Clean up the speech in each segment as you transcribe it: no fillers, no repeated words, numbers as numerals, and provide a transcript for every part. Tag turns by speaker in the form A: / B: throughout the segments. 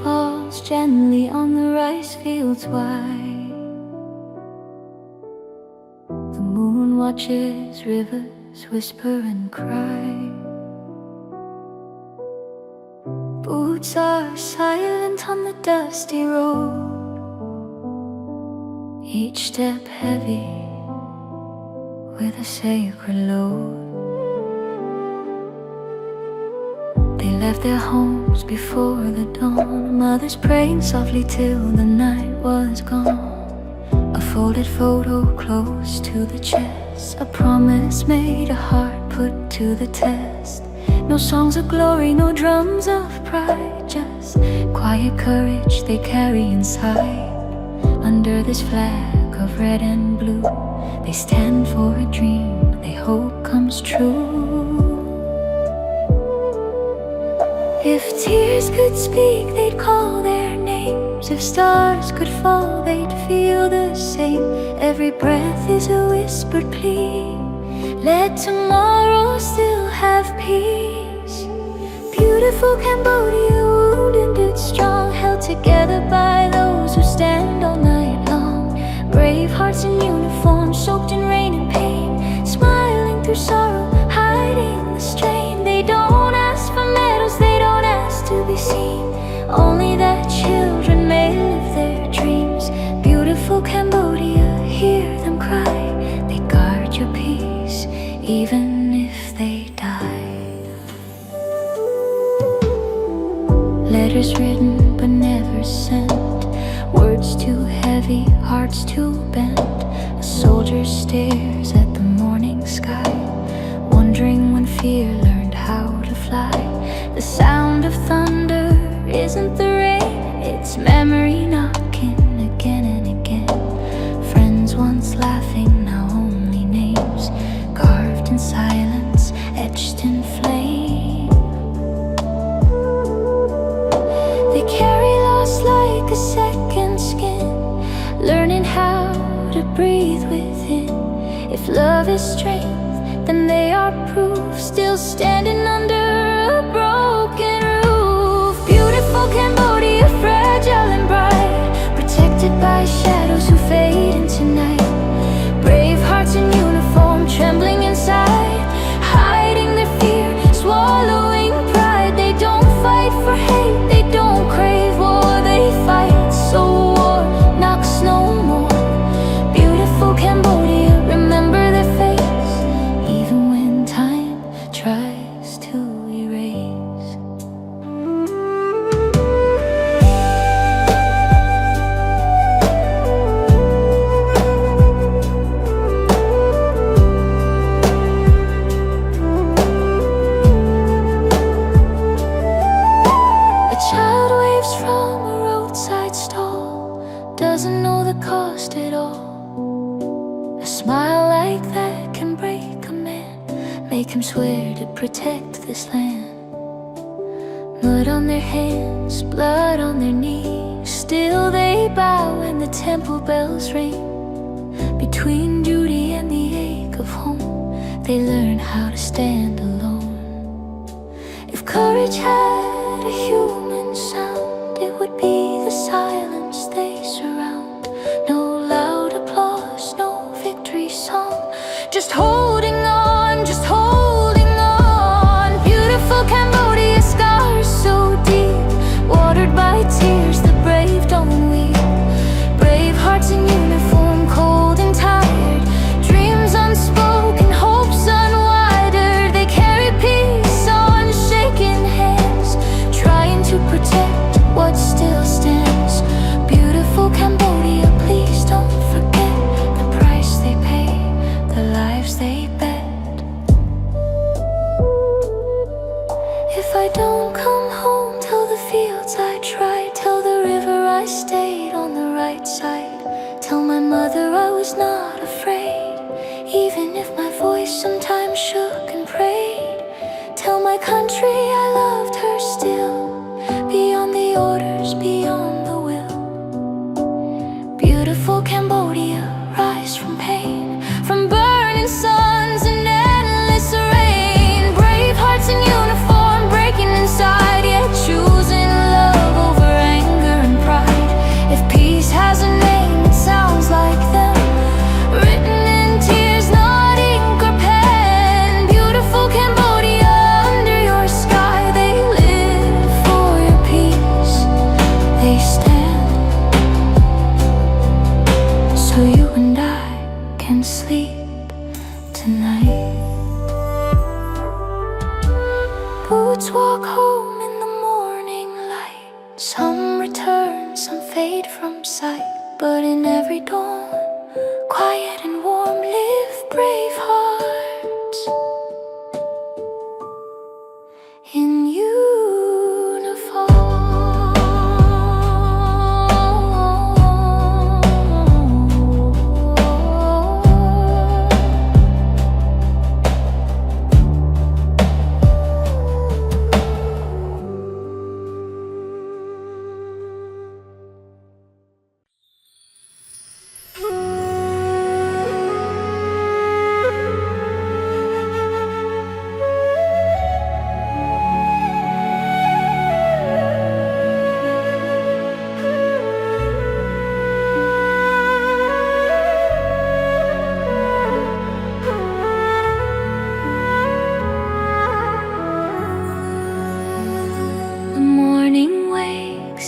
A: falls gently on the rice fields wide. The moon watches rivers whisper and cry. Boots are silent on the dusty road, each step heavy with a sacred load. They left their homes before the dawn, mothers praying softly till the night was gone. A folded photo close to the chest, a promise made, a heart put to the test. No songs of glory, no drums of pride, just quiet courage they carry inside. Under this flag of red and blue, they stand for a dream they hope comes true. If tears could speak, they'd call their names. If stars could fall, they'd feel the same. Every breath is a whispered plea. Let tomorrow still have peace. Beautiful Cambodia, wounded but strong, held together by those who stand all night long. Brave hearts in uniform, soaked in rain and pain, smiling through sorrow, hiding the strain. They don't ask for medals, they don't ask to be seen, only that children may live their dreams. Beautiful Cambodia, hear them cry. They guard your peace, even if they die. Letters written but never sent, words too heavy, hearts too bent. A soldier stares at the morning sky, wondering when fear learned how to fly. The sound of thunder isn't the rain, it's memory knocking again and again. Friends once laughing, now only names, carved in silence, etched in flame. They carry loss like a second skin, learning how to breathe within. If love is strength, then they are proof, still standing under a broken roof. Beautiful Cambodia, fragile and bright, protected by shadows who fade into night. Brave hearts in uniform, trembling inside, hiding their fear, swallowing pride. They don't fight for hate, they don't crave war, they fight so war knocks no more. Beautiful Cambodia, remember their face, even when time tries to erase. A child waves from a roadside stall, doesn't know the cost at all. A smile like that can break a man, make him swear to protect this land. Mud on their hands, blood on their knees, still they bow when the temple bells ring. Between duty and the ache of home, they learn how to stand alone. If courage had a human sound, it would be the silence they surround. No loud applause, no victory song, just holding on, just holding on. Beautiful Cambodia, scars so deep, watered by tears the brave don't weep. Brave hearts in uniform, cold and tired, dreams unspoken, hopes unwithered. They carry peace on shaking hands, trying to protect what still stands. Beautiful Cambodia, please don't forget the price they pay, the lives they bet. If I don't come home, tell the fields I tried, tell the river I stayed on the right side. Tell my mother I was not afraid, even if my voice sometimes shook and prayed. Tell my country I loved her still, beyond the orders, beyond the will. Beautiful Cambodia, rise from pain, from burning suns and endless rain. Brave hearts in uniform, breaking inside, yet choosing love over anger. Some return, some fade from sight, but in every dawn, quiet and warm, live brave hearts in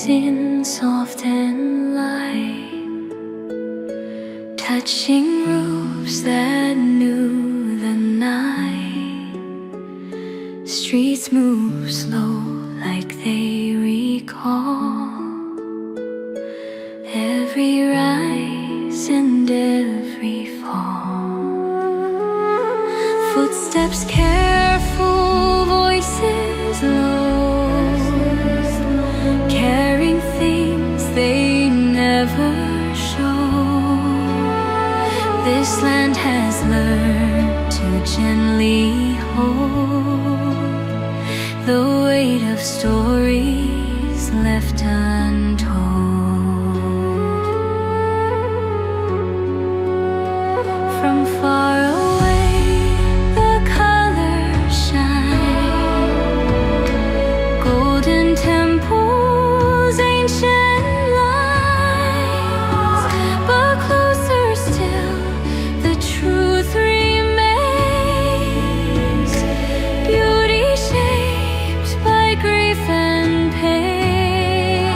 A: in soft and light, touching roofs that knew the night. Streets move slow like they recall every rise and every fall. Footsteps careful, voices low, carrying things they never show. This land has learned to gently hold the weight of stories left untold. From far away the colors shine, golden temples, ancient lines, but closer still the truth remains. Beauty shaped by grief and pain,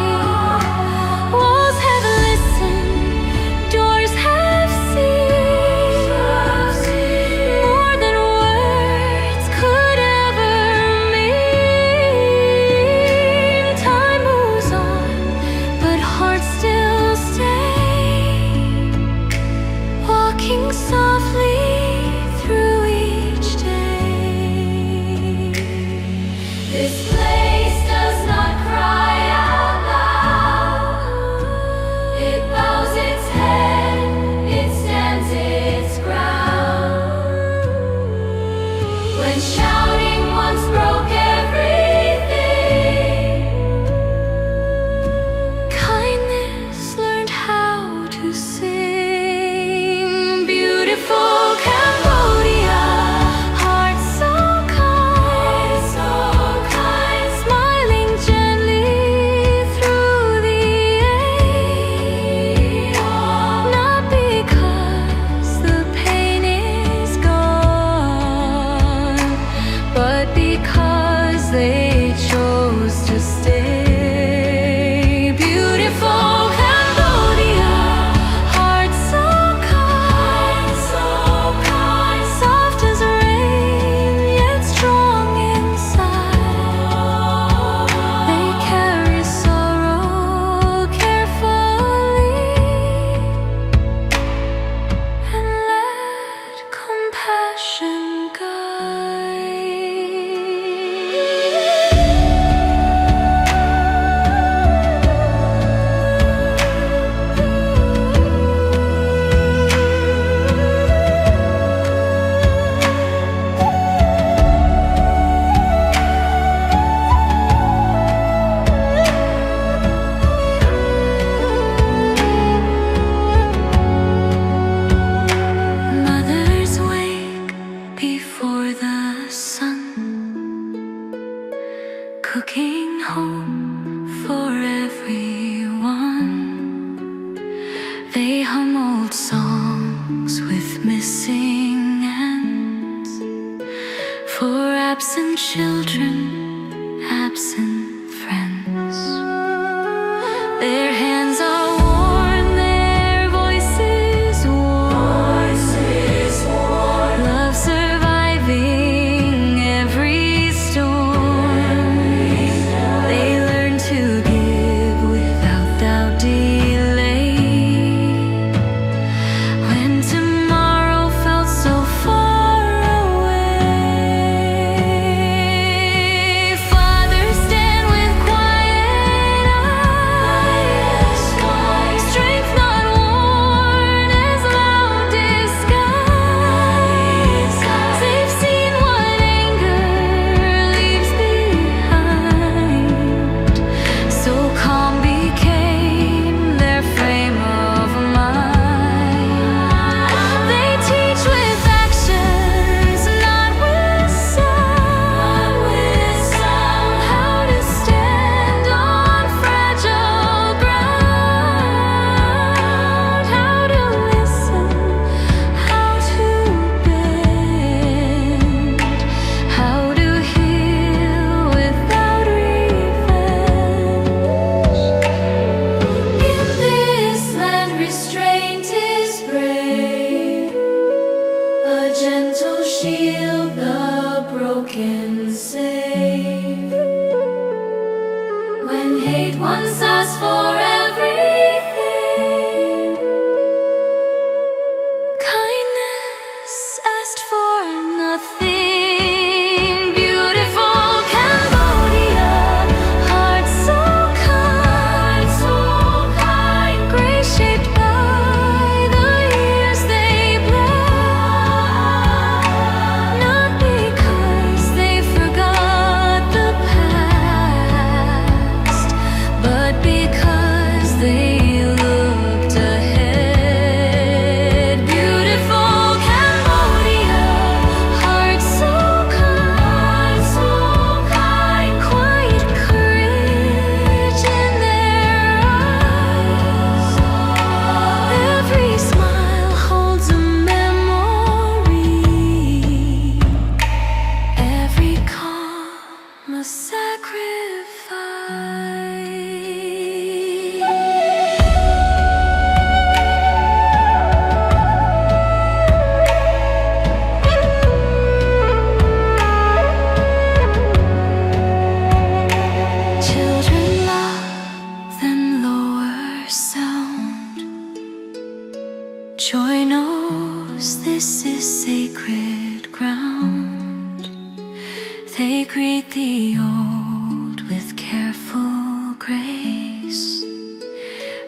A: place.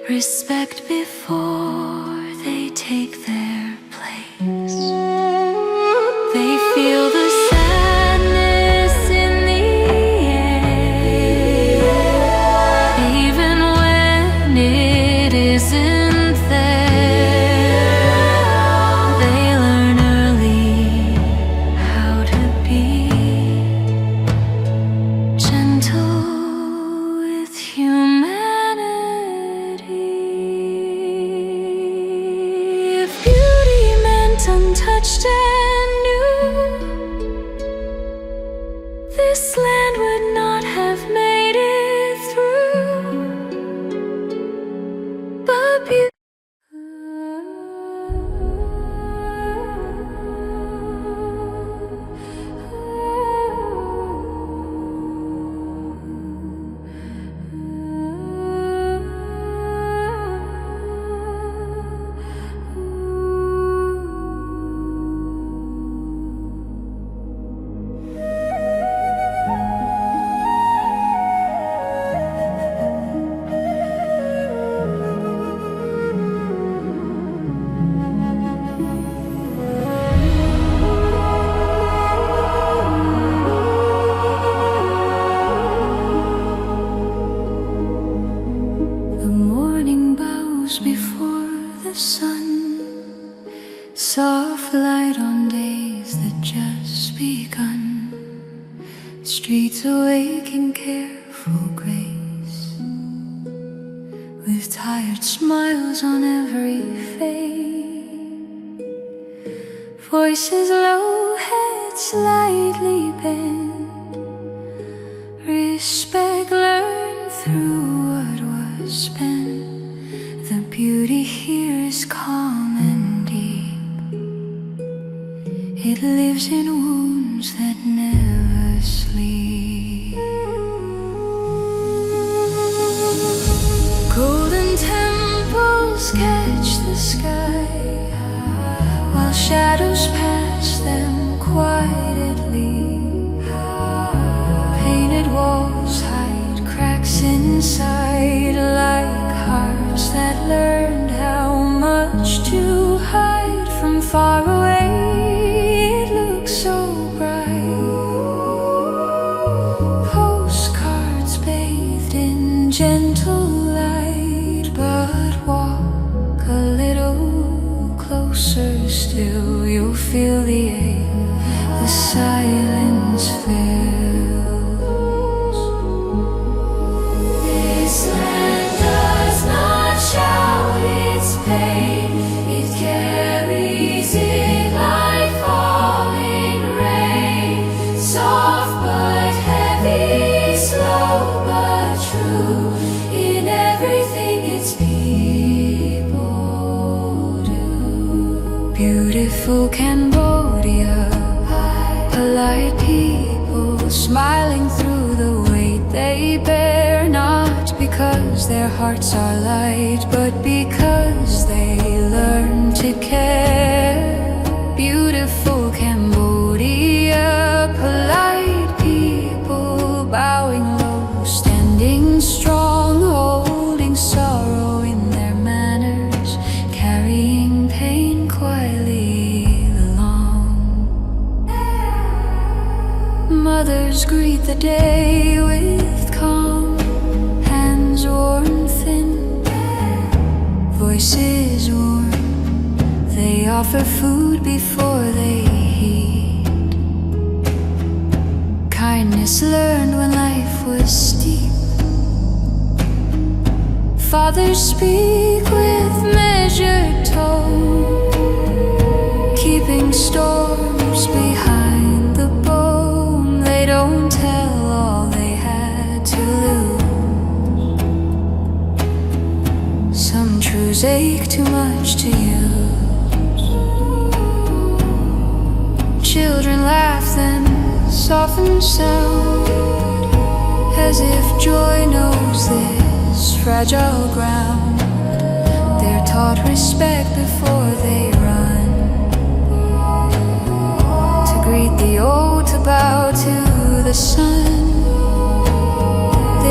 A: Respect before they take their place. They feel the sadness in the air, even when it isn't there. They learn early how to be gentle with humanity. If beauty meant untouched and new, this land would not have made it through. But beauty before the sun, soft light on days that just begun, streets awake in careful grace, with tired smiles on every face. Voices low, heads slightly bent, respect learned through what was spent. The beauty here is calm and deep. It lives in wounds that never sleep. Golden temples catch the sky, while shadows pass them quietly. Painted walls hide cracks inside, like hearts that learned how much to hide from far away. It looks so bright, postcards bathed in gentle light. But walk a little closer still, you'll feel the ache, the silence fills. This land does not shout its pain, it carries it like falling rain. Soft but heavy, slow but true, in everything its people do. Beautiful Cambodia, polite people smiling through the weight they bear, not because their hearts are light, but because they learn to care. Beautiful Cambodia, polite people bowing low, standing strong, holding sorrow in their manners, carrying pain quietly along. Mothers greet the day with calm, hands worn thin, voices warm. They offer food before they eat. Kindness learned when life was steep. Fathers speak with measured tone, keeping storms behind the bone. They don't tell all they had to lose. Some truths ache too much to use. Children laugh, then soften sound, as if joy knows this fragile ground. They're taught respect before they run, to greet the old, to bow to the sun.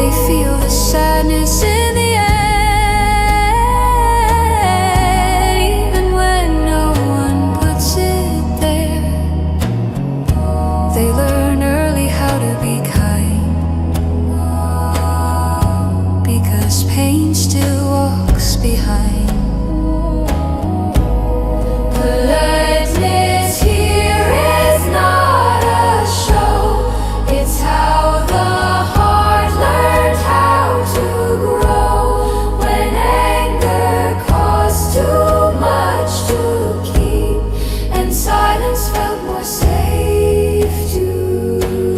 A: They feel the sadness in the air, even when no one puts it there. They learn early how to be kind, because pain still walks behind. Politeness here is not a show. It's how the heart learned how to grow. When anger caused too much to keep, and silence felt more safe to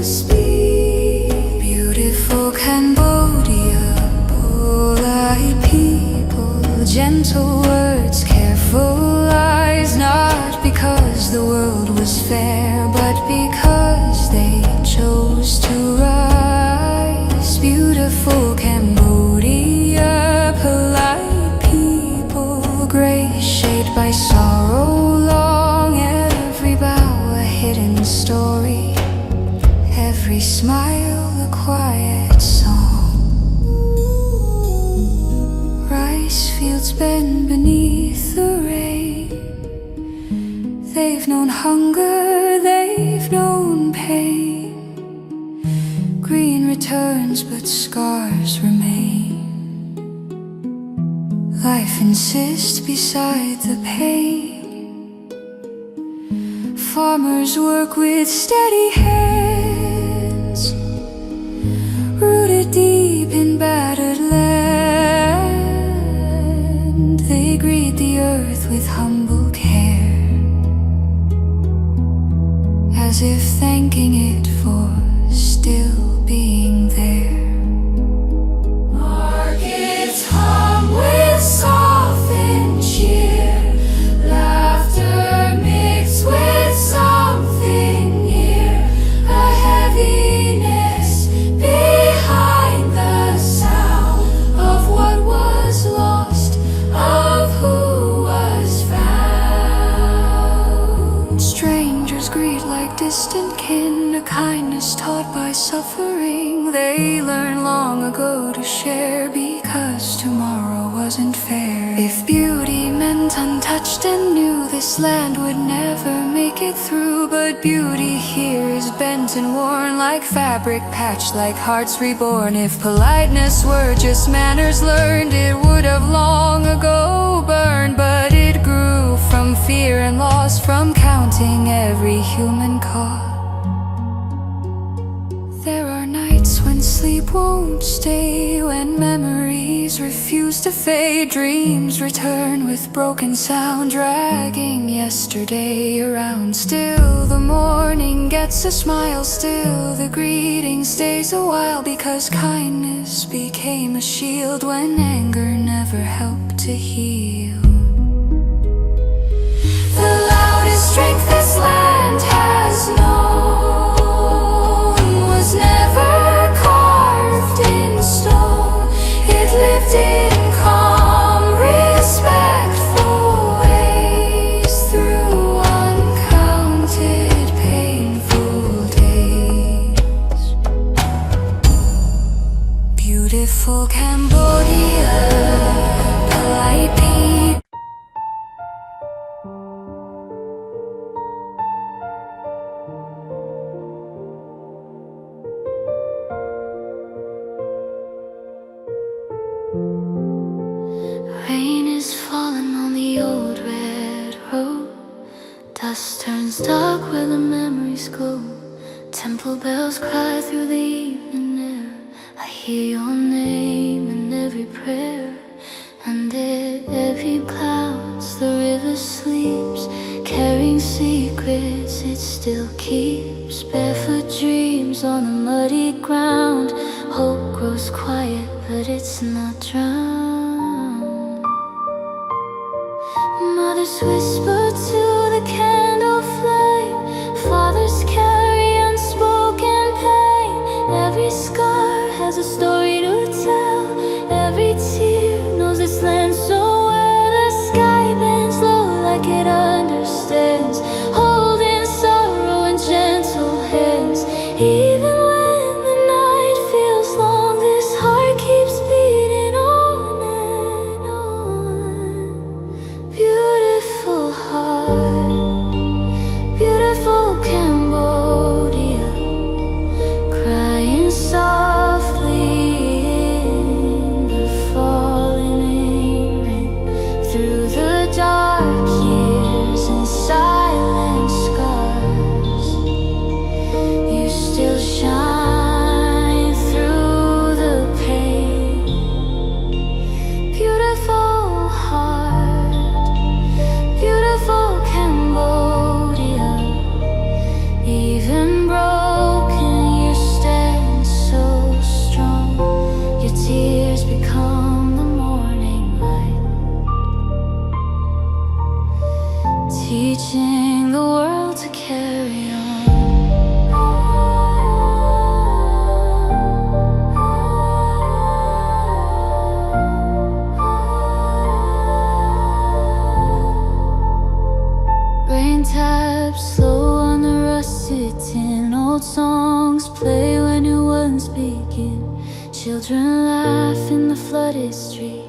A: speak. Beautiful Cambodia, polite people, gentle words, careful eyes. Not because the world was fair, but because they chose to rise. Beautiful Cambodia, polite people, grace shaped by sorrow long. Every bow a hidden story, every smile a quiet song. Rice fields bend beneath the rain. They've known hunger, they've known pain. Green returns, but scars remain. Life insists beside the pain. Farmers work with steady hands, rooted deep in battered land. They greet the earth with humble care, as if thanking it for still being there. Markets hum with softened cheer, laughter mixed with something near. A heaviness behind the sound of what was lost, of who was found. Strangers greet like distant kin, a kindness taught by suffering. They learned long ago to share, because tomorrow wasn't fair. If beauty meant untouched and new, this land would never make it through. But beauty here is bent and worn, like fabric patched, like hearts reborn. If politeness were just manners learned, it would have long ago burned. But it grew from fear and loss, from counting every human caught. There are nights when sleep won't stay, when memories refuse to fade. Dreams return with broken sound, dragging yesterday around. Still the morning gets a smile, still the greeting stays a while, because kindness became a shield when anger never helped to heal. The loudest strength this land has known was never carved in stone. It lived in calm, respectful ways through uncounted painful days. Beautiful Cambodia, polite people. Rain is falling on the old red road. Dust turns dark where the memories go. Temple bells cry through the evening air. I hear your name in every prayer. Under every clouds the river sleeps, carrying secrets it still keeps. Barefoot dreams on the muddy ground. Hope grows quiet, but it's not drowned. Mothers whisper to the candle flame. Fathers carry unspoken pain. Every scar has a story to tell. Every tear knows its land so well. The sky bends low like it understands, holding sorrow in gentle hands. Even when the night feels long, this beautiful heart, beautiful Cambodia. Even broken, you stand so strong. Your tears become the morning light, teaching the world to carry on. Rain taps slow on the rusted tin. Old songs play when new ones begin. Children laugh in the flooded street,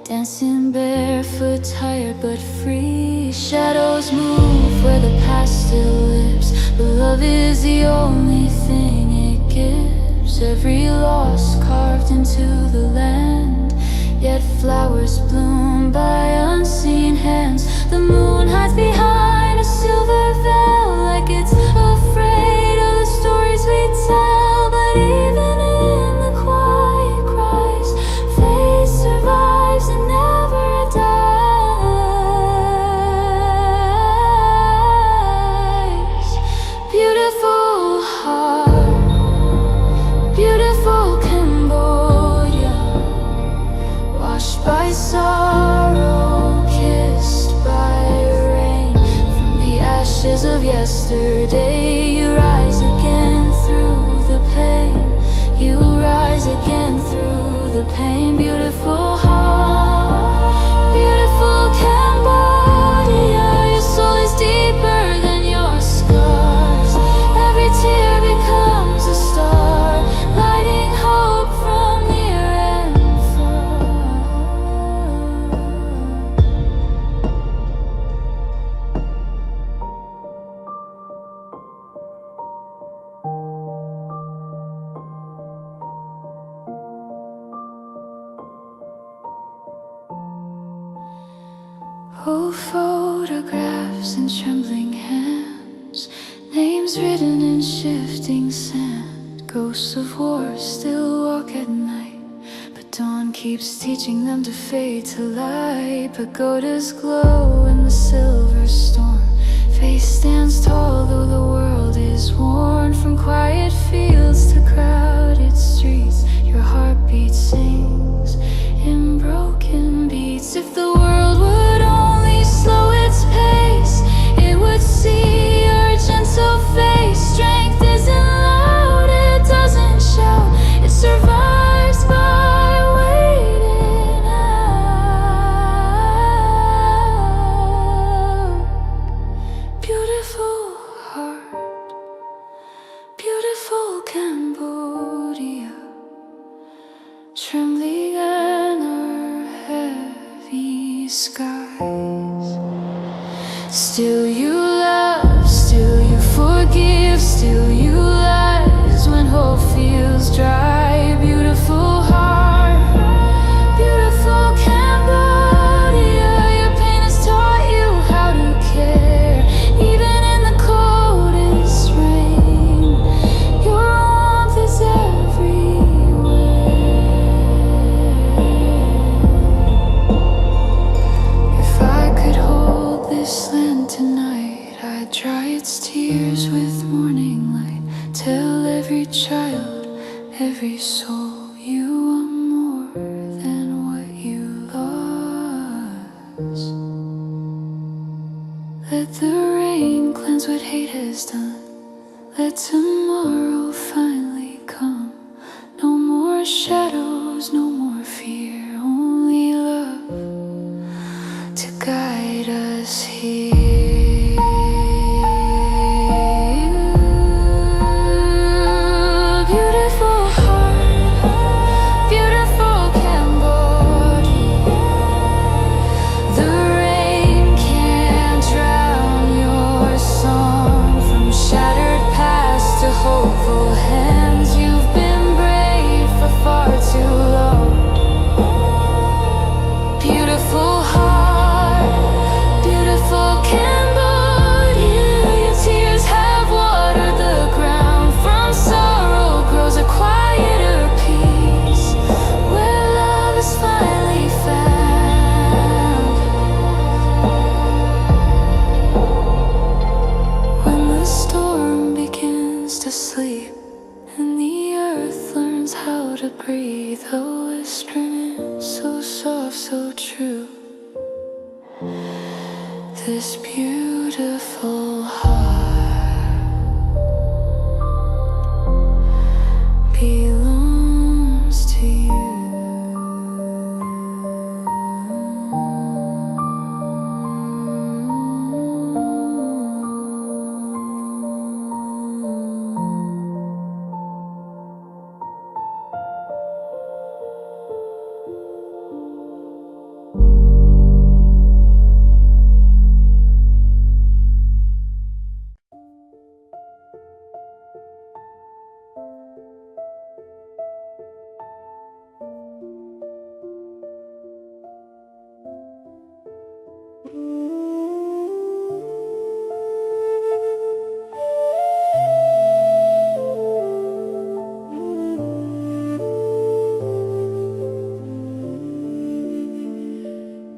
A: dancing barefoot, tired but free. Shadows move where the past still lives, but love is the only thing it gives. Every loss carved into the land, yet flowers bloom by unseen hands. The moon hides behind a silver veil, like it's afraid of the stories we tell. But even in the quiet cries, faith survives and never dies. Beautiful heart, beautiful Cambodia, washed by sorrow, kissed by rain. From the ashes of yesterday, you rise again through the pain. You rise again through the pain. Beautiful heart, beautiful Cambodia. Your soul is deeper than your scars. Every tear becomes a star, lighting hope from near and far. Oh, photographs in trembling hands, names written in shifting sand. Ghosts of war still walk at night, but dawn keeps teaching them to fade to light. Pagodas glow in the silver storm. Faith stands tall though the world is worn. From quiet fields to crowded streets, your heartbeat sings in broken beats. If the world would only slow its pace, it would see your gentle face. Strength isn't loud, it doesn't shout, it survives by waiting out. Beautiful heart, beautiful Cambodia, trembling under heavy skies. Still you love, still you forgive, still you rise when hope feels dry. Beautiful heart, beautiful Cambodia. Your pain has taught you how to care, even in the coldest rain. Your warmth is everywhere. If I could hold this land tonight, I'd dry its tears with morning light. Tell every child, every soul, you are more than what you lost. Let the rain cleanse what hate has done. Let tomorrow finally come. No more shadows, no more fear, only love to guide us here. Beautiful heart, beautiful Cambodia. The rain can't drown your song. From shattered past to hopeful hands, you've been brave for far too long. Beautiful heart, beautiful This beautiful heart belongs to you.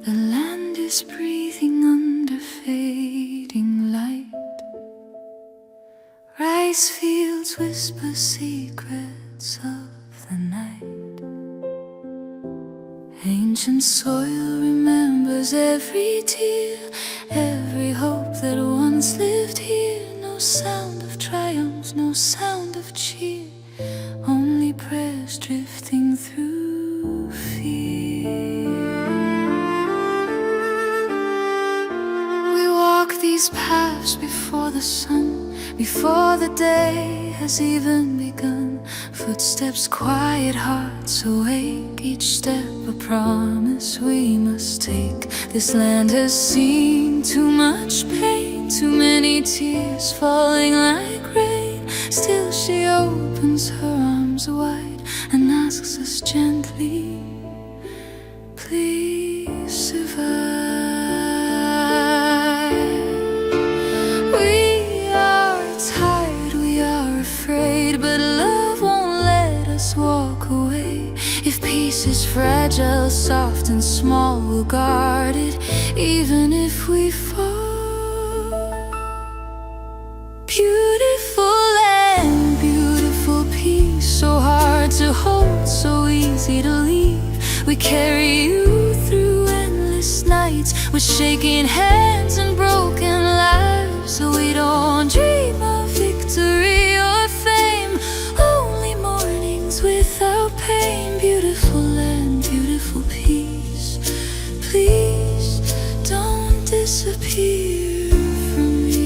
A: The land is breathing under fading light. Rice fields whisper secrets of the night. Ancient soil remembers every tear, every hope that once lived here. No sound of triumph, no sound of cheer, only prayers drifting through fear. We walk these paths before the sun, before the day has even begun. Footsteps quiet, hearts awake, each step a promise we must take. This land has seen too much pain, too many tears falling like rain. Still she opens her arms wide and asks us gently, please survive. We are tired, we are afraid, but love won't let us walk away. If peace is fragile, soft and small, we'll guard it, even if we fall. Beautiful land, beautiful peace, so hard to hold, so easy to leave. We carry you through endless nights, with shaking hands and broken lives. So we don't dream of victory or fame, only mornings without pain. Beautiful land, beautiful peace, please don't disappear from me.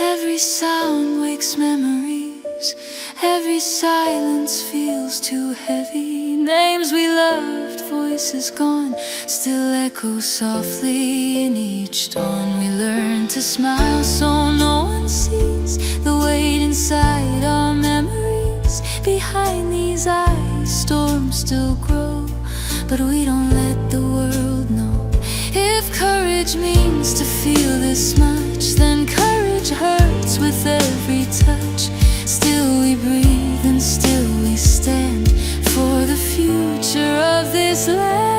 A: Every sound wakes memories, every silence feels too heavy. Names we loved, voices gone, still echo softly in each dawn. We learn to smile so no one sees the weight inside our memories. Behind these eyes, storms still grow, but we don't let the world know. If courage means to feel this much, then courage hurts with every touch. Still we breathe and still we stand for the future of this land.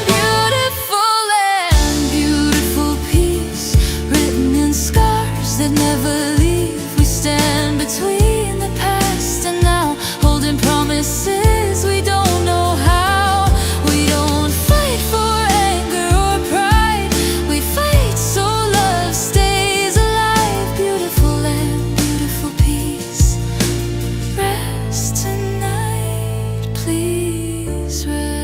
A: Beautiful land, beautiful peace, written in scars that never leave. We stand between the past and now, holding promises we don't know how. We don't fight for anger or pride, we fight so love stays alive. Beautiful land, beautiful peace, rest tonight, please rest.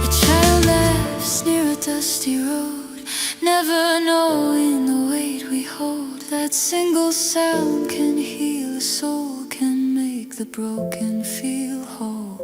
A: A child laughs near a dusty road, never knowing the weight we hold. That single sound can heal a soul, can make the broken feel whole.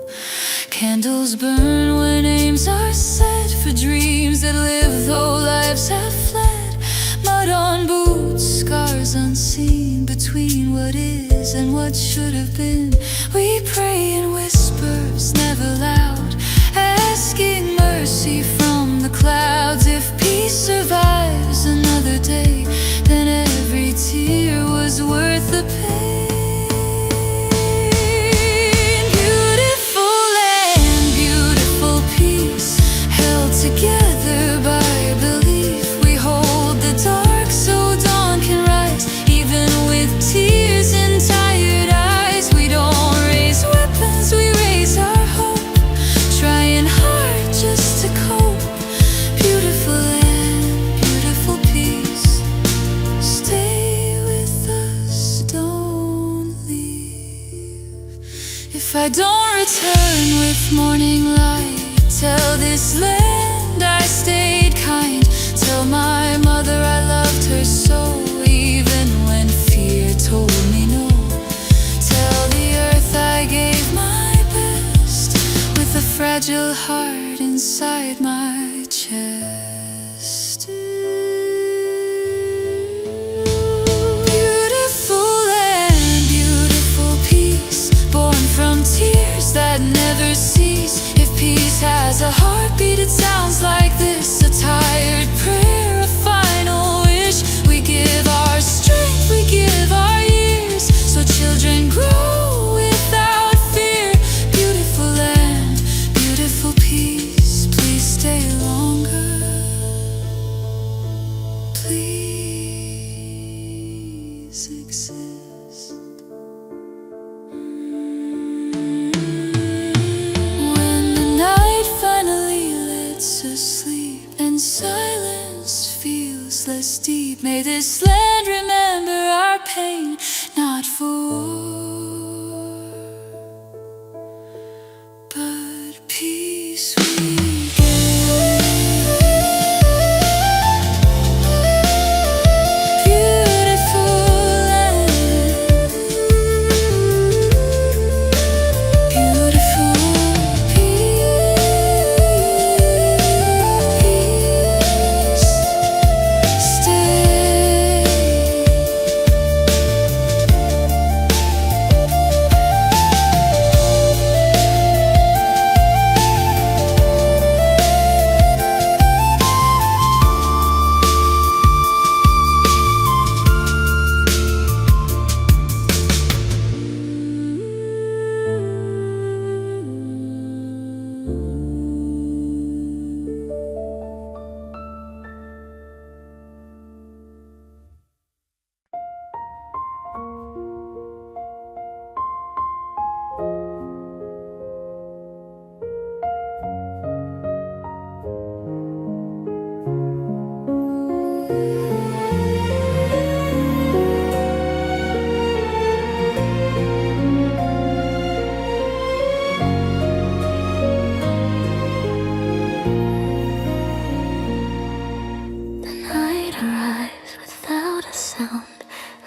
A: Candles burn when aims are set for dreams that live though lives have fled. Mud on boots, scars unseen between what is and what should have been. We pray in whispers, never loud, asking mercy from the clouds. If peace survives another day, then every tear was worth the pain. Beautiful land, beautiful peace, held together by belief. We hold the dark so dawn can rise, even with tears and tired eyes. We don't raise weapons, we raise our hope, trying hard just to cope. Beautiful land, beautiful peace, stay with us, don't leave. If I don't return with morning light, tell this land I stayed kind. Tell my mother I loved her so, even when fear told me no. Tell the earth I gave my best, with a fragile heart inside my chest. Beautiful land, beautiful peace, born from tears that never cease. If peace has a heartbeat, it sounds like this. A tired prayer, a final wish. We give our strength, we give our years, so children grow without fear. Beautiful land, beautiful peace, please stay longer. Please exist. When the night finally lets us sleep and silence feels less deep, may this land remember our pain, not for war, but peace we beautiful land, beautiful peace, stay.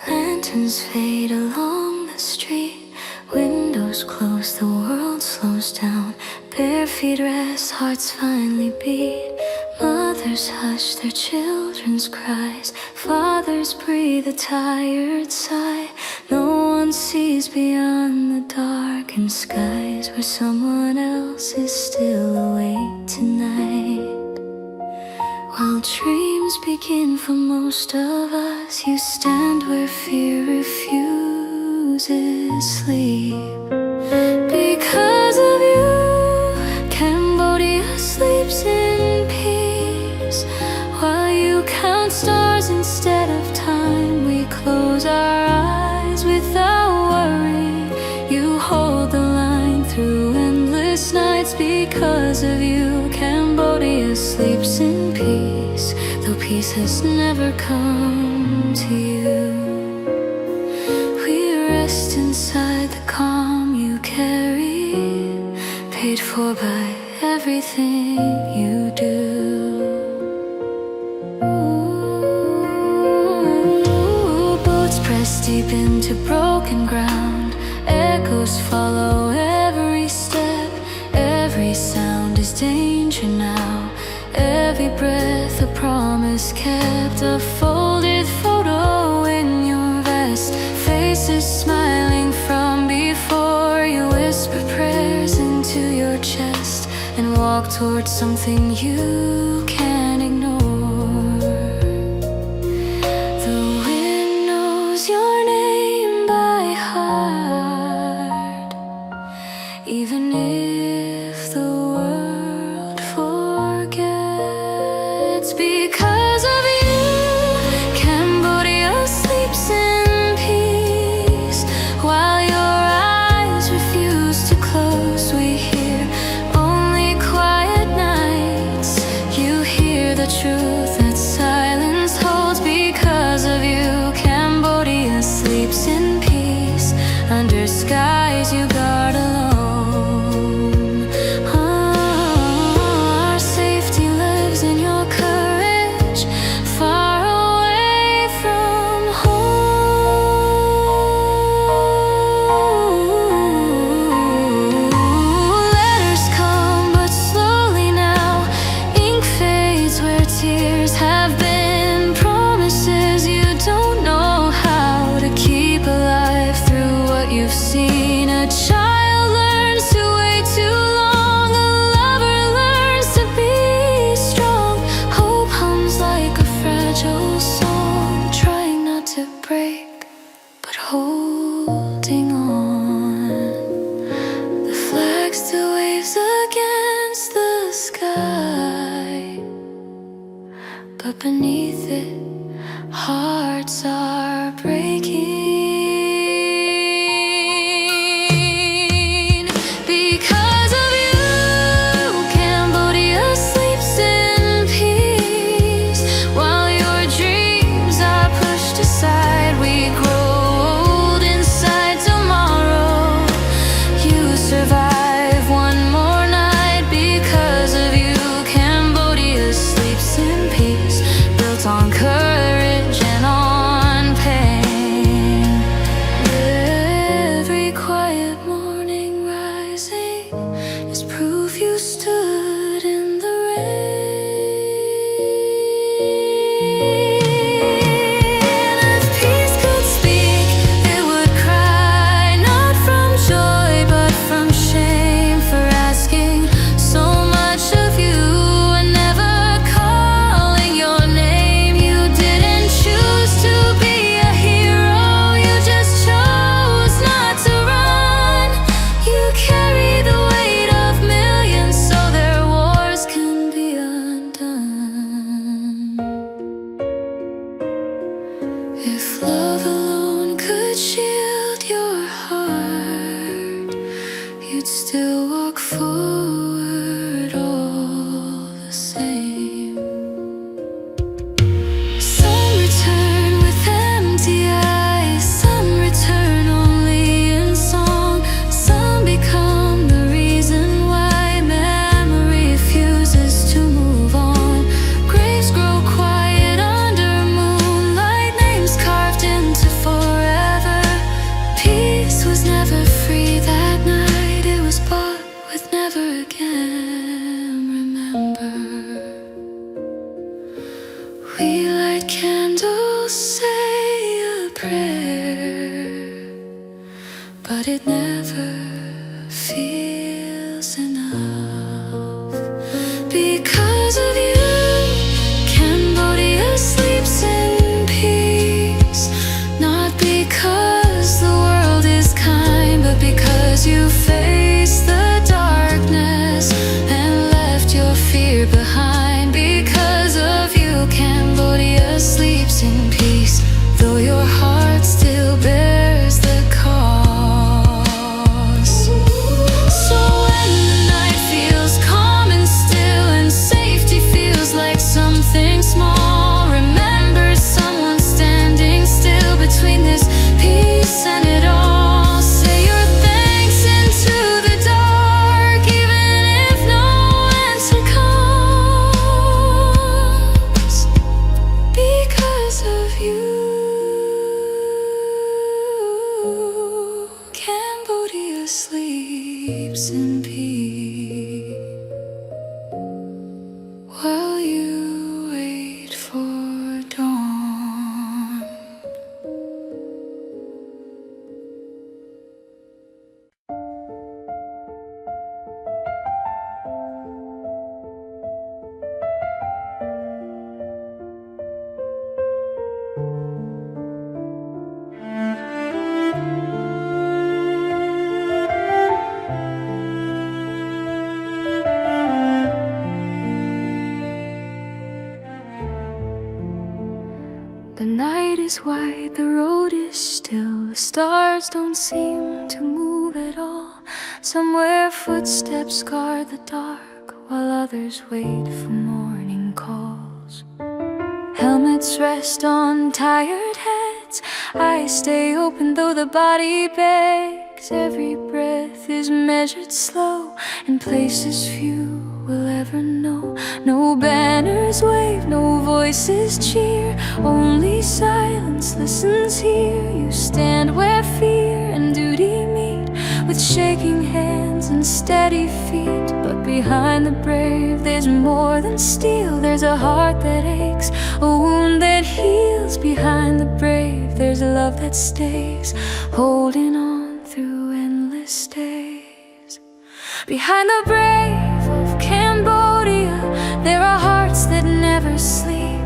A: Lanterns fade along the street, windows close, the world slows down. Bare feet rest, hearts finally beat. Mothers hush their children's cries, fathers breathe a tired sigh. No one sees beyond the darkened skies, where someone else is still awake tonight. While dreams begin for most of us, you stand where fear refuses sleep. Because of you, Cambodia sleeps in peace. While you count stars instead of time, we close our eyes without worry. You hold the line through endless nights. Because of you, Cambodia sleeps in peace, though peace has never come to you. We rest inside the calm you carry, paid for by everything you do. deep into broken ground. Echoes follow every step. Every sound is danger now. Every breath a promise kept. A folded photo in your vest. Faces smiling from before. You whisper prayers into your chest and walk towards something you can't ignore. The wind knows your name by heart, even if the world forgets. Because of you, Cambodia sleeps in peace. While your eyes refuse to close, we hear only quiet nights. You hear the truth that silence holds. Because of you, Cambodia sleeps in peace. Under skies you guard alone. Our safety lives in your courage, far away from home. Letters come but slowly now. Ink fades where tears have been. Promises you don't know how to keep alive through what you've seen. A child learns to wait too long. A lover learns to be strong. Hope hums like a fragile song, trying not to break, but holding on. The flag still waves against the sky, but beneath it, hearts are breaking. Because of you, Cambodia sleeps in peace. While your dreams are pushed aside, we grow old inside tomorrow. You survive one more night. Because of you, Cambodia sleeps in peace. Built on courage and on pain. Every quiet morning rising is proof you stood in the rain. If peace could speak, it would cry, not from joy but from shame, for asking so much of you and never calling your name. You didn't choose to be a hero, you just chose not to run. You carry the weight of millions so their wars can be undone. If love alone could shield your heart, you'd still walk forward all the same. Some return with empty eyes, some return only in song. Some become the reason why memory refuses to move on. Graves grow quiet under moonlight, names carved into forever. Peace was never free that night, it was bought with never again. Remember, we light candles, say a prayer, but it never feels enough. Because of you, Cambodia sleeps in peace. Not because the world is kind, but because you faced the darkness and left your fear behind. Because of you, Cambodia sleeps in peace, though your heart still bears the cost. So when the night feels calm and still, and safety feels like something small, remember someone standing still between this peace and it all. Say your thanks into the dark, even if no answer comes. Because of you. The night is white, the road is still. The stars don't seem to move at all. Somewhere footsteps guard the dark, while others wait for morning calls. Helmets rest on tired heads. Eyes stay open though the body begs. Every breath is measured slow, in places few will ever know. No banners wave, no voices cheer, only silence listens here. You stand where fear and duty meet, with shaking hands and steady feet. But behind the brave there's more than steel. There's a heart that aches, a wound that heals. Behind the brave there's a love that stays, holding on through endless days. Behind the brave of Cambodia there are hearts that never sleep.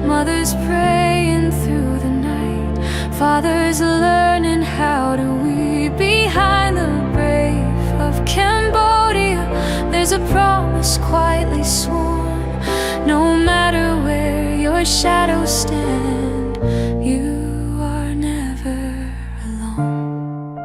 A: Mothers praying through the night, fathers learning how to weep. Behind the brave of Cambodia there's a promise quietly sworn. No matter where your shadows stand, you are never alone.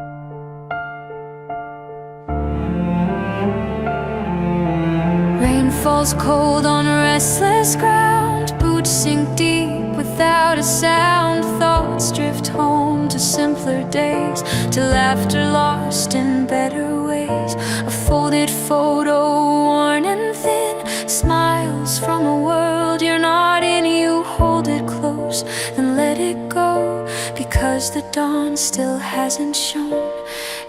A: Rain falls cold on restless ground, boots sink deep without a sound. Thoughts drift home to simpler days, to laughter lost in better ways. A folded photo, worn and thin, smiles from a world you're not in. You hold it close, then let it go, because the dawn still hasn't shown.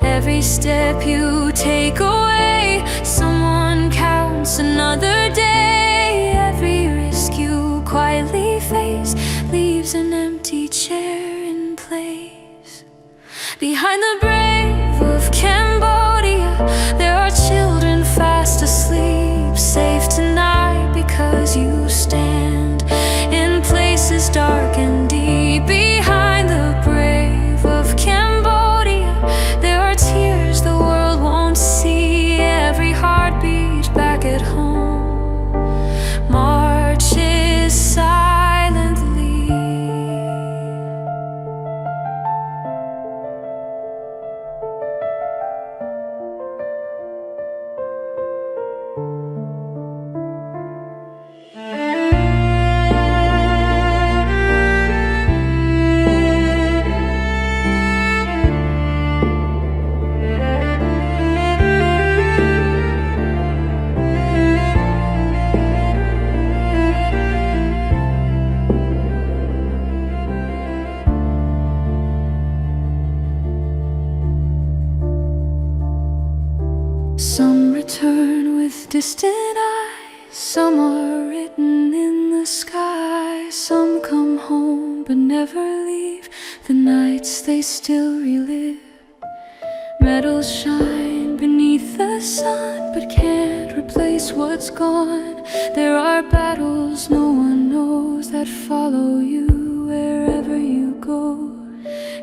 A: Every step you take away, someone counts another day. Every risk you quietly face leaves an empty chair in place. Behind the brave of Cambodia there are children fast asleep, safe tonight because you stand in places dark and deep. Behind the brave of Cambodia there are tears the world won't see. Every heartbeat back at home marches silently. Some return with distant eyes, some are written in the sky. Some come home but never leave, the nights they still relive. Metals shine beneath the sun, but can't replace what's gone. There are battles no one knows that follow you wherever you go.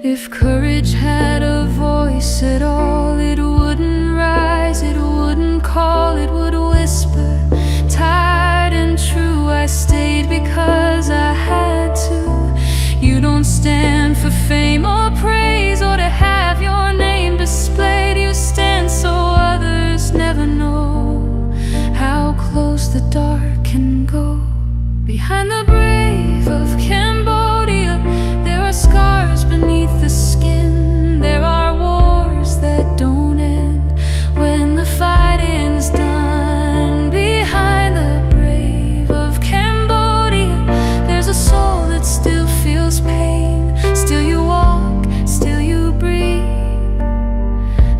A: If courage had a voice at all, it wouldn't rise, it wouldn't call, it would whisper. Tired and true, I stayed because I had to. You don't stand for fame or praise, or to have your name displayed. You stand so others never know how close the dark can go. Behind the brave of Cambodia there are scars beneath the skin. There are wars that don't end when the fighting's done. Behind the brave of Cambodia there's a soul that still feels pain. Still you walk, still you breathe,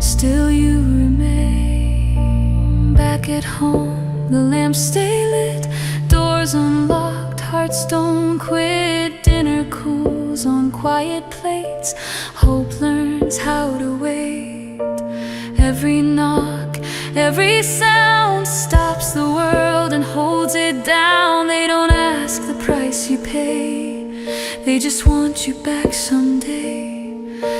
A: still you remain. Back at home the lamps stay lit, doors unlocked, hearts don't quit. Dinner cools on quiet plates, hope learns how to wait. Every knock, every sound stops the world and holds it down. They don't ask the price you pay, they just want you back someday.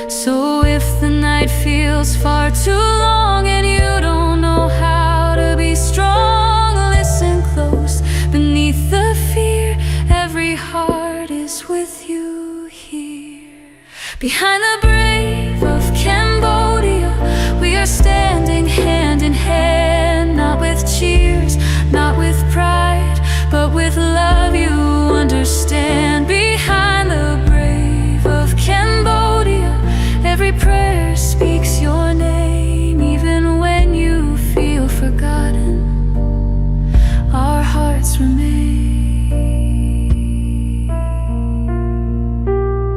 A: So if the night feels far too long and you don't know how to be strong, listen close. Beneath the fear every heart is with you. Behind the brave of Cambodia, we are standing hand in hand, not with cheers, not with pride, but with love, you understand. Behind the brave of Cambodia, every prayer speaks your name. Even when you feel forgotten, our hearts remain.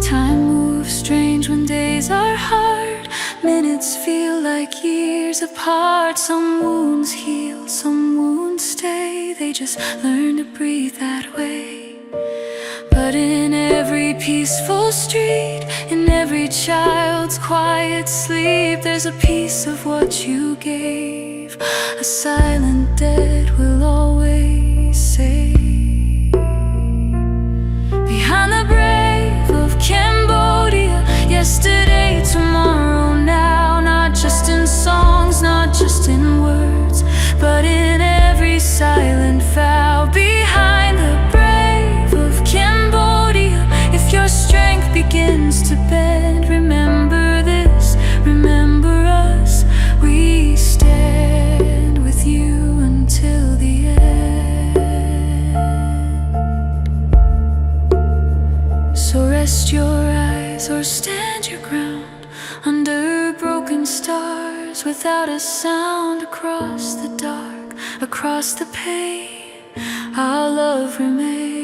A: Time moves strange when days are hard. Minutes feel like years apart. Some wounds heal, some wounds stay. They just learn to breathe that way. But in every peaceful street, in every child's quiet sleep, there's a piece of what you gave. A silent debt will always say. Behind the brave of Cambodia, yesterday, tomorrow, now. Not just in songs, not just in words, but in every silent vow. Behind the brave of Cambodia, if your strength begins to bend, remember this, remember us. We stand with you until the end. So rest your eyes or stand your ground under broken stars, without a sound, across the dark, across the pain, our love remains.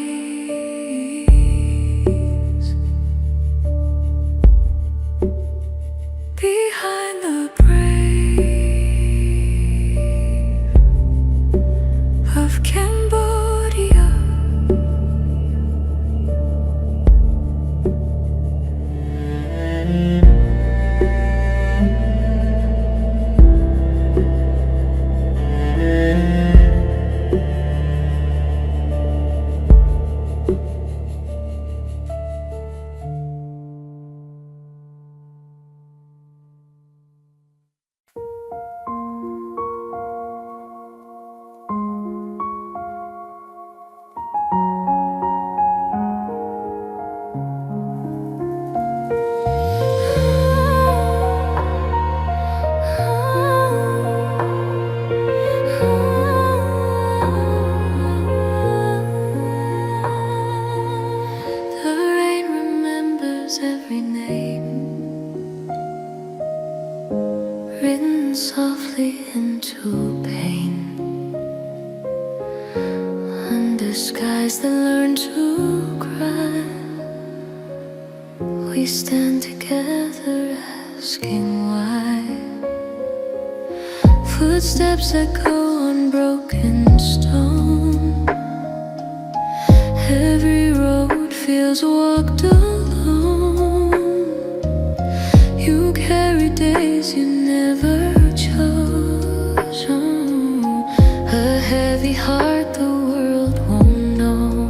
A: Behind the brave of Cambodia. Every name written softly into pain, under skies that learn to cry. We stand together asking why. Footsteps echo on broken stone. Every road feels walked alone. You carry days you never chose. A heavy heart the world won't know.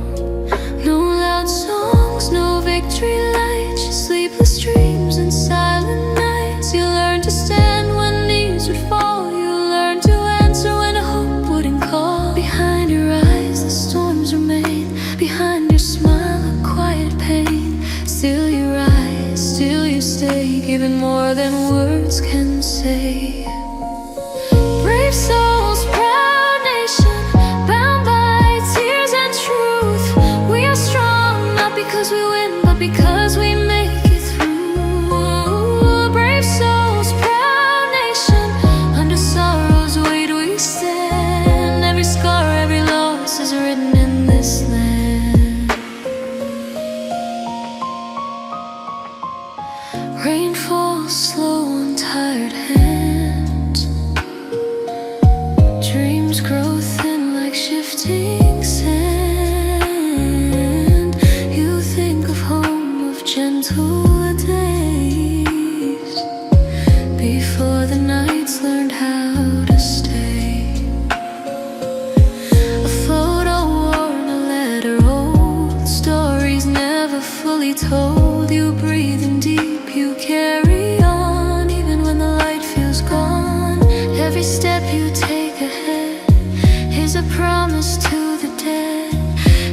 A: No loud songs, no victory lights, just sleepless dreams and silent nights. You learn to stand when knees would fall. You learn to answer when hope wouldn't call. Behind your eyes the storms remain. Behind your smile a quiet pain. Still you rise, still you stay, giving more than words can say. Brave souls, proud nation, bound by tears and truth. We are strong, not because we win, but because we make it through. Brave souls, proud nation, under sorrow's weight we stand. Every scar, every loss is written in this land. Rain falls slow on tired hands. Dreams grow thin like shifting sand. You think of home, of gentle days, before the nights learned how to stay. A photo worn, a letter old, stories never fully told. You breathe in deep, you carry on, even when the light feels gone. Every step you take ahead is a promise to the dead.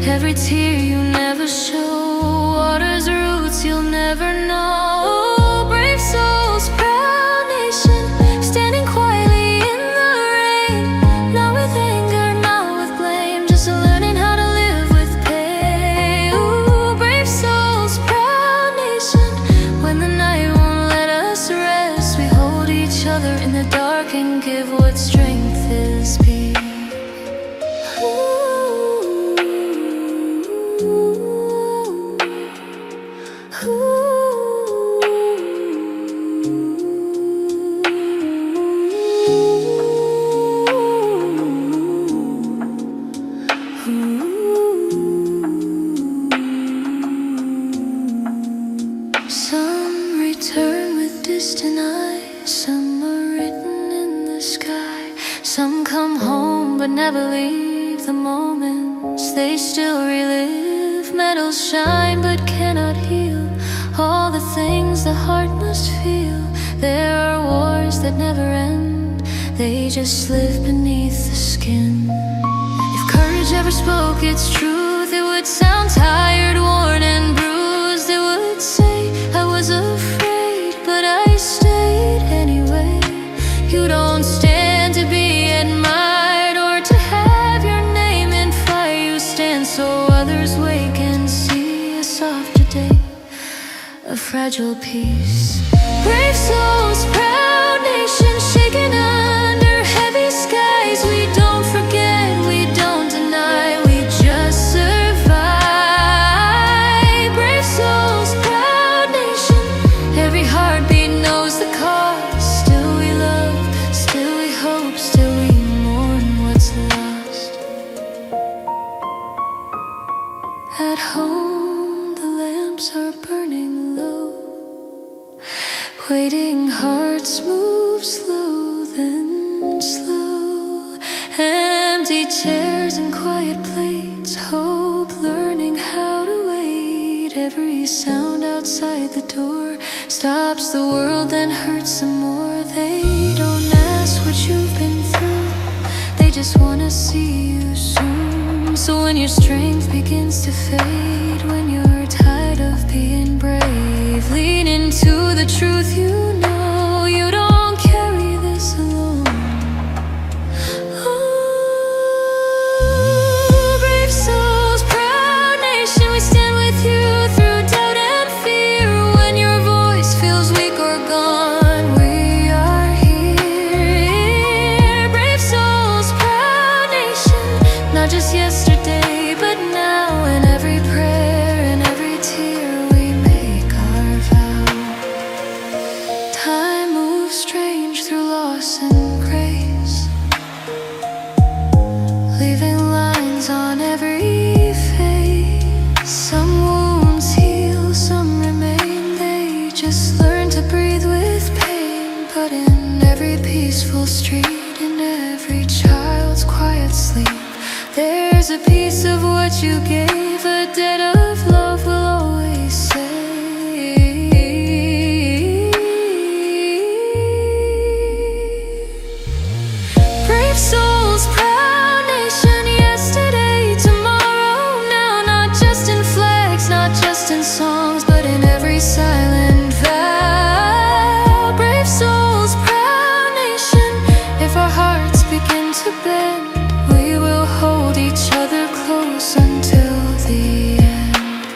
A: Every tear you never show, water's roots you'll never know. Some return with distant eyes, some are written in the sky. Some come home but never leave the moments they still relive. Metals shine but cannot heal all the things the heart must feel. There are wars that never end, they just live beneath the skin. If courage ever spoke its truth, it would sound tired, worn and bruised. It would say, I was afraid, but I stayed anyway. You don't stand to be admired or to have your name in fire. You stand so others wake and see a softer day, a fragile peace. Brave souls, proud nation, shaken under heavy skies. We don't forget, we don't deny, we just survive. Brave souls, proud nation, every heartbeat knows the cost. Still we love, still we hope, still we mourn what's lost. At home the lamps are burning low, waiting hearts move slow, then slow. Empty chairs and quiet plates, hope learning how to wait. Every sound outside the door stops the world, then hurts some more. They don't ask what you've been through, they just wanna see you soon. So when your strength begins to fade, when you're tired of being brave, lean into the truth. You know you don't carry this alone. Oh, brave souls, proud nation, we stand with you through doubt and fear. When your voice feels weak or gone, we are here. Brave souls, proud nation, not just yesterday but now. In every prayer and every tear we make our vow. Time moves strange through loss and grace, leaving lines on every face. Some wounds heal, some remain, they just learn to breathe with pain. But in every peaceful street, in every child's quiet sleep, there's a piece of what you gave, a debt of love will always say. Brave souls, proud nation, yesterday, tomorrow, now. Not just in flags, not just in songs, but in every silent vow. Brave souls, proud nation, if our hearts begin to bend, we will hold each other close until the end.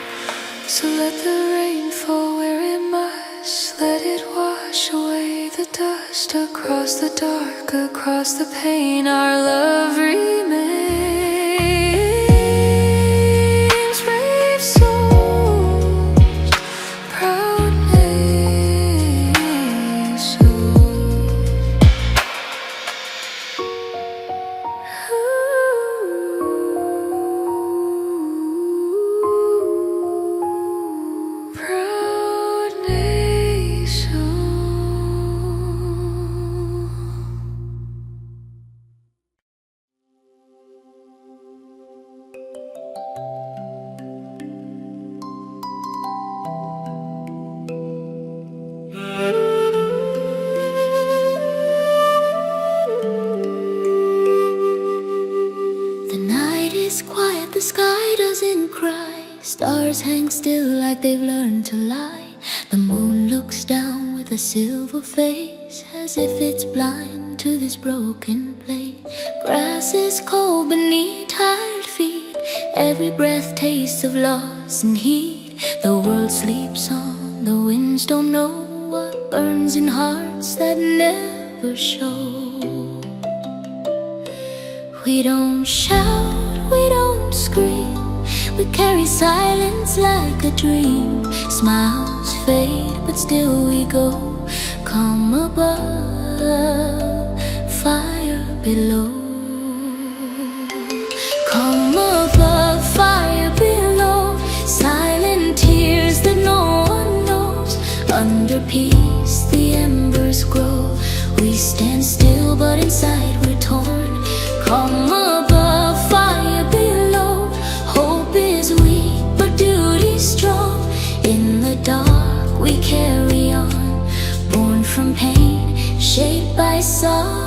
A: So let the rain fall where it must, let it wash away the dust. Across the dark, across the pain, our love remains. Brave souls, proud nation. Proud nation. The night is quiet, the sky doesn't cry. Stars hang still like they've learned to lie. The moon looks down with a silver face, as if it's blind to this broken place. Grass is cold beneath tired feet, every breath tastes of loss and heat. The world sleeps on, the winds don't know what burns in hearts that never show. We don't shout, we don't scream, We carry silence like a dream. Smiles fade, but still we go. Calm above, fire below. Calm above, fire below. Silent tears that no one knows. Under peace the embers grow. We stand still but inside we're torn. Calm above, fire below. Hope is weak but duty's strong. In the dark we carry on. Born from pain, shaped by sorrow.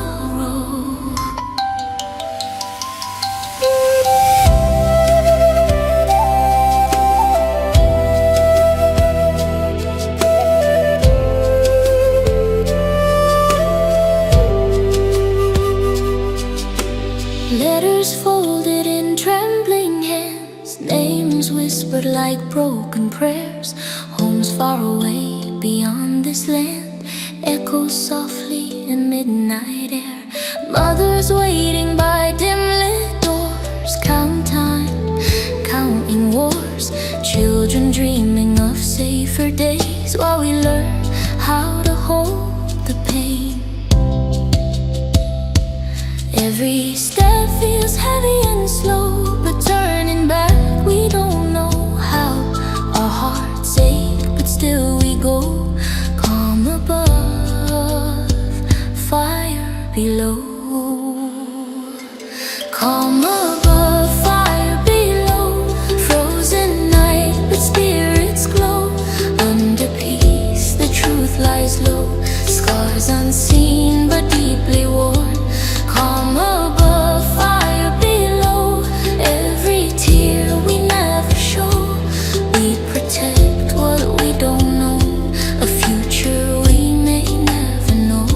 A: Letters folded in trembling hands. Names whispered like broken prayers. Homes far away beyond this land echo softly in midnight air. Mothers waiting by dim-lit doors. Count time, counting wars. Children dreaming of safer days while we learn how to hold the pain. Every step feels heavy and slow, but turning back we don't know how. Our hearts ache, but still we go. Calm above, fire below. Calm above, fire below. Frozen night, but spirits glow. Under peace, the truth lies low. Scars unseen, but deeply worn. Calm above, fire below. Every tear we never show. We protect what we don't know. A future we may never know.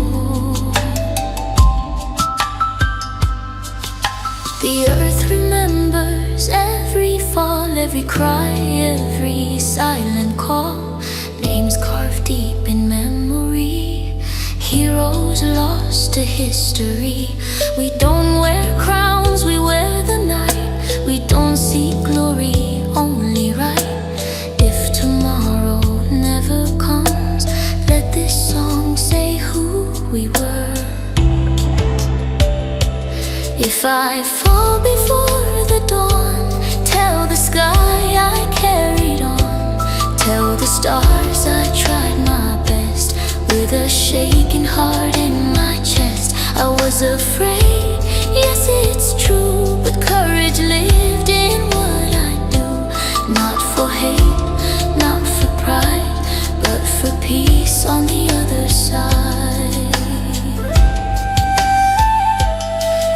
A: The earth remembers every fall, every cry, every silent call. Names carved deep in memory. Heroes lost to history. We don't wear crowns, we wear the night. We don't seek glory, only right. If tomorrow never comes, let this song say who we were. If I fall before the dawn, tell the sky I carried on. Tell the stars I tried my best. With a shaking heart in my chest, I was afraid, yes it's true, but courage lived in what I do. Not for hate, not for pride, but for peace on the other side.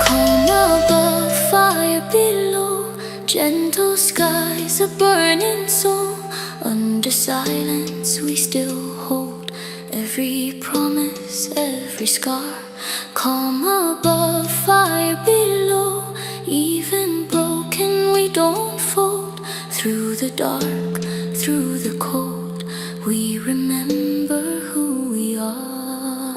A: Calm above, fire below. Gentle skies, a burning soul. Under silence we still hold every promise, every scar. Calm above, fire below. Even broken we don't fold. Through the dark, through the cold, we remember who we are.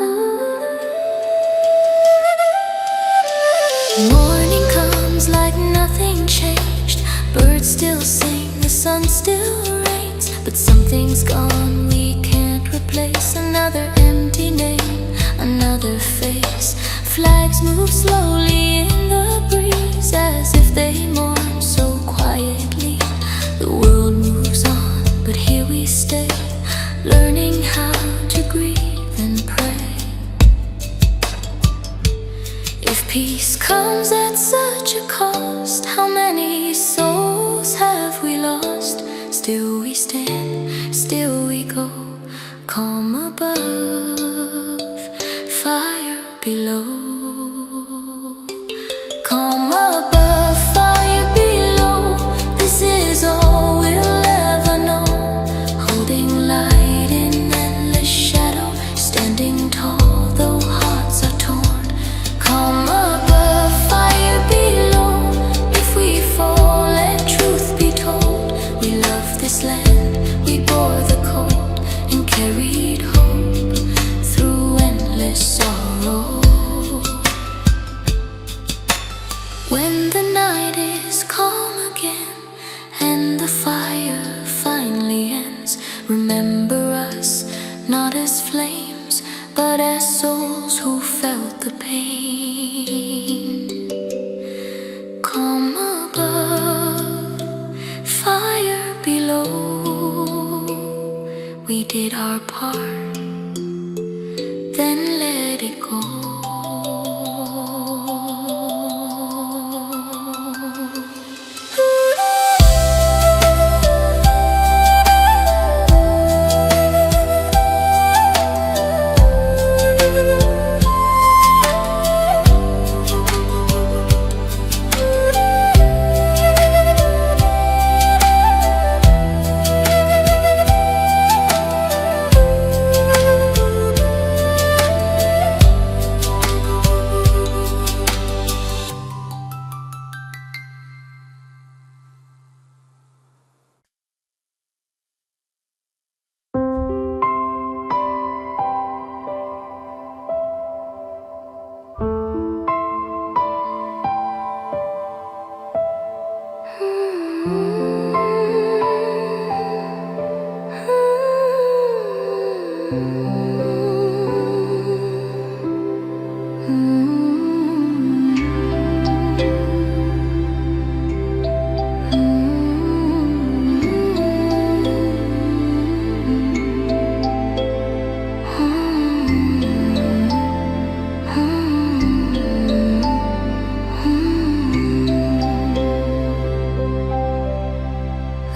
A: Morning comes like nothing changed. Birds still sing, the sun still rains. But something's gone we can't replace. Another empty name, another face. Flags move slowly in the breeze, as if they mourn so quietly. The world moves on, but here we stay, learning how to grieve and pray. If peace comes at such a cost, how many souls have we lost? Still we stand, still we go. Calm above, fire below. Calm above, fire below. This is all we'll ever know. Holding light in endless shadow, standing tall though hearts are torn. Calm above, fire below. If we fall, let truth be told. We love this land, we bore the cold, and carried hope through endless sorrow. below. We did our part, then let it go.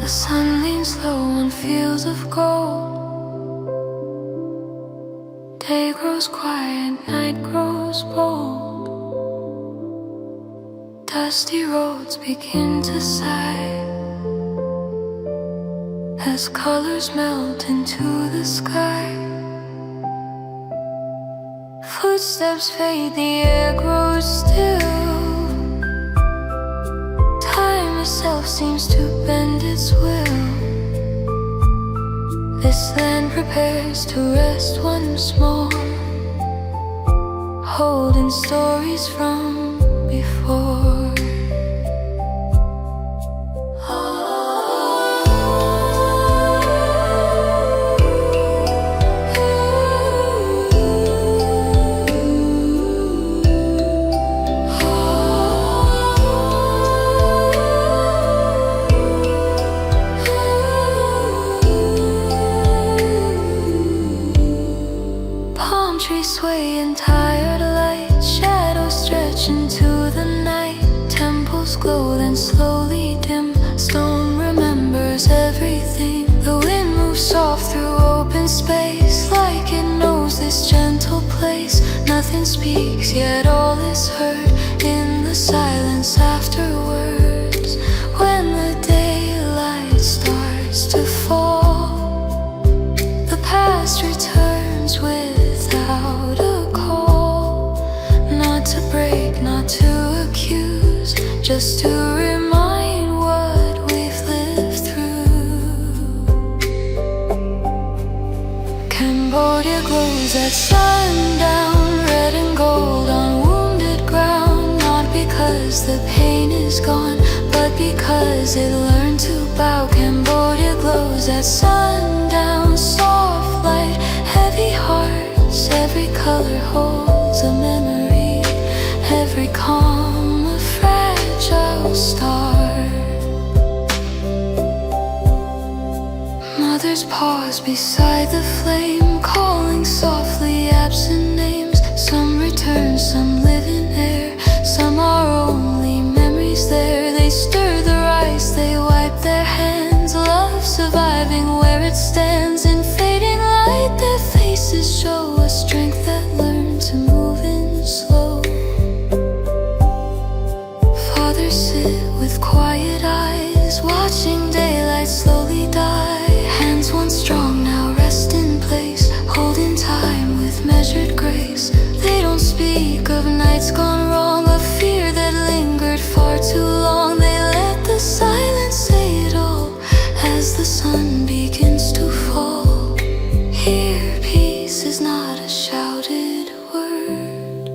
A: The sun leans low on fields of gold. Day grows quiet, night grows bold. Dusty roads begin to sigh as colors melt into the sky. Footsteps fade, the air grows still. Time itself seems to bend its will. This land prepares to rest once more, holding stories from before. Trees sway in tired light, shadows stretch into the night. Temples glow, then slowly dim. Stone remembers everything. The wind moves soft through open space, like it knows this gentle place. Nothing speaks, yet all is heard in the silence afterwards. When the daylight starts to fall, the past returns without a call. Not to break, not to accuse, just to remind what we've lived through. Cambodia glows at sundown, red and gold on wounded ground. Not because the pain is gone, but because it learned to bow. Cambodia glows at sundown, soft light, heavy hearts. Every color holds a memory, every calm a fragile star. Mothers pause beside the flame, calling softly absent names. Some return, some live in air, some are only memories there. They stir the rice, they wipe their hands. Love surviving where it stands. In fading light, their faces show a strength that learned to move in slow. Fathers sit with quiet eyes, watching daylight slowly die. Hands once strong now rest in place, holding time with measured grace. They don't speak of nights gone wrong, of fear that lingered far too long. They let the silence say it all as the sun begins to fall. Here peace is not a shouted word,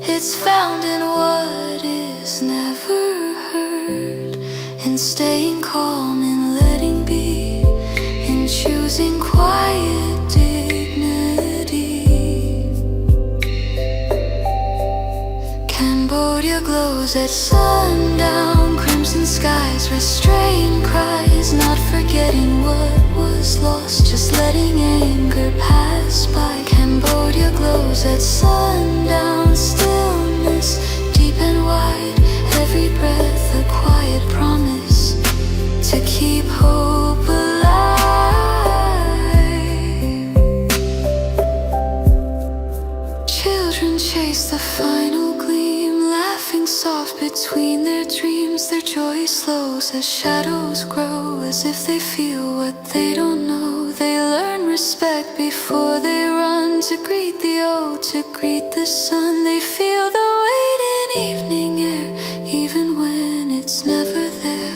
A: it's found in what is never heard. In staying calm, in letting be, in choosing quiet dignity. Cambodia glows at sundown, crimson skies, restrained cries. Not forgetting what was lost, just letting anger pass by. Cambodia glows at sundown, stillness deep and wide. Every breath a quiet promise to keep hope alive. Children chase the final gleam, laughing soft between their dreams. Their joy slows as shadows grow, as if they feel what they don't know. They learn respect before they run, to greet the old, to greet the sun. They feel the weight in evening air, even when it's never there.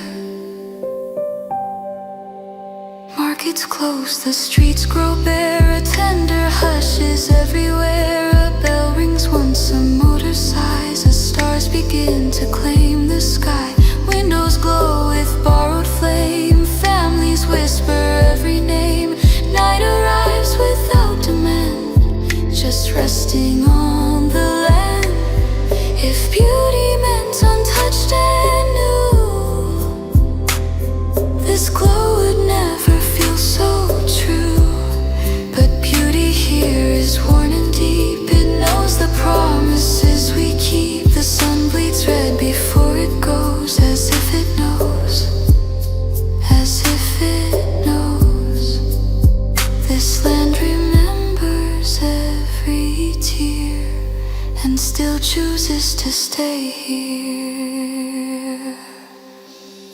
A: Markets close, the streets grow bare. A tender hush is everywhere. A bell rings once, a motor sighs, as stars begin to claim the sky. Windows glow with borrowed flame, families whisper every name. Night arrives without demand, just resting on the land. If beauty meant untouched and new, this glow would never feel so true. But beauty here is worn and deep, it knows the promises we keep. The sun bleeds red before it goes, as if it knows, as if it knows. This land remembers every tear, and still chooses to stay here.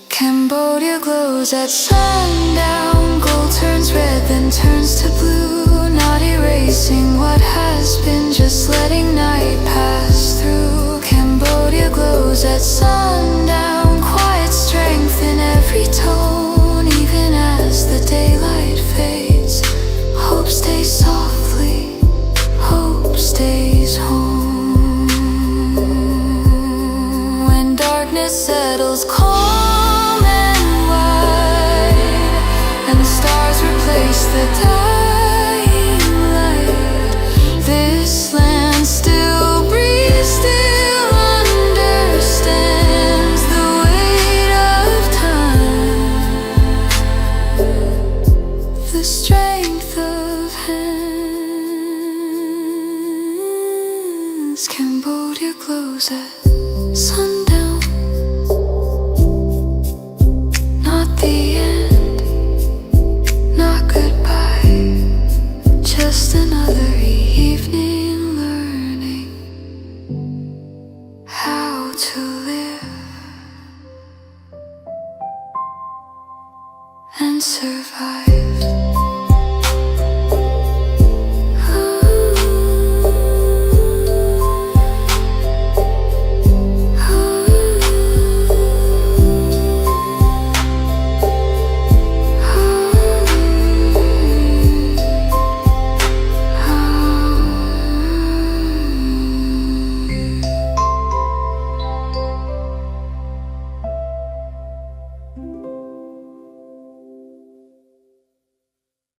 A: Cambodia glows at sundown, gold turns red, then turns to blue. Not erasing what has been, just letting night pass through. Cambodia glows at sundown, quiet strength in every tone. Even as the daylight fades, hope stays softly, hope stays home. When darkness settles calm and wide, and the stars replace the dying light, this land still breathes, still understands the weight of time, the strength of hands. Cambodia glows at sundown, not the end, not goodbye, just another evening learning how to live and survive.